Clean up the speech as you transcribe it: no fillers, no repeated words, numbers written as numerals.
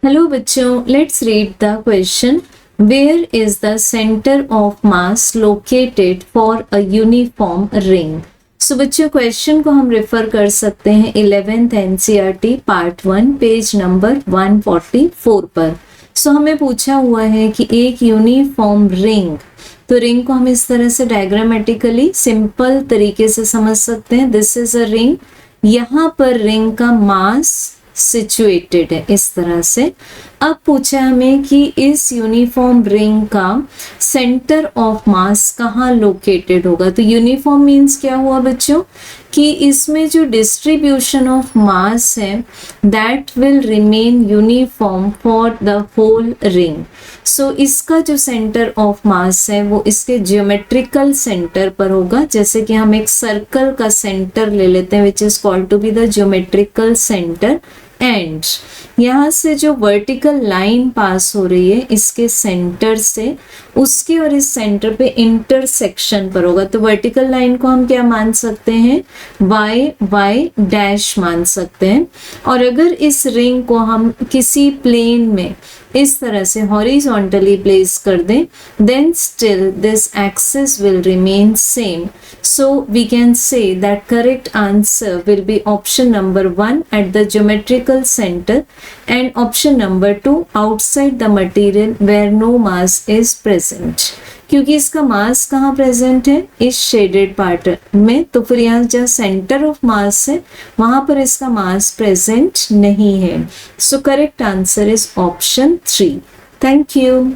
Hello बच्चों, let's read the question. Where is the centre of mass located for a uniform ring. So बच्चों, question को हम refer कर सकते हैं 11th NCERT part 1 page number 144 पर। सो हमें पूछा हुआ है कि एक यूनिफॉर्म रिंग, तो रिंग को हम इस तरह से डायग्रामेटिकली सिंपल तरीके से समझ सकते हैं। दिस इज अ रिंग, यहाँ पर रिंग का मास सिचुएटेड है इस तरह से। अब पूछा हमें कि इस यूनिफॉर्म रिंग का सेंटर ऑफ मास कहाँ लोकेटेड होगा। तो यूनिफॉर्म मीन्स क्या हुआ बच्चों कि इसमें जो डिस्ट्रीब्यूशन ऑफ मास है that will remain uniform for the whole ring. So इसका जो सेंटर ऑफ मास है वो इसके ज्योमेट्रिकल सेंटर पर होगा। जैसे कि हम एक सर्कल का सेंटर ले लेते हैं which is called to be the geometrical centre, and यहाँ से जो वर्टिकल लाइन पास हो रही है इसके सेंटर से उसके और इस सेंटर पे इंटरसेक्शन पर होगा। तो वर्टिकल लाइन को हम क्या मान सकते हैं, y डैश मान सकते हैं। और अगर इस रिंग को हम किसी प्लेन में इस तरह से हॉरिजॉन्टली प्लेस कर दें, then still this axis will remain same. So we can say that correct answer will be option number 1 at the geometrical center and option number 2 outside the material where no mass is present। क्योंकि इसका मास कहाँ present है, इस shaded part में, तो फिर यहाँ जहाँ सेंटर ऑफ मास है वहां पर इसका मास प्रेजेंट नहीं है। So correct answer is option 3। Thank you.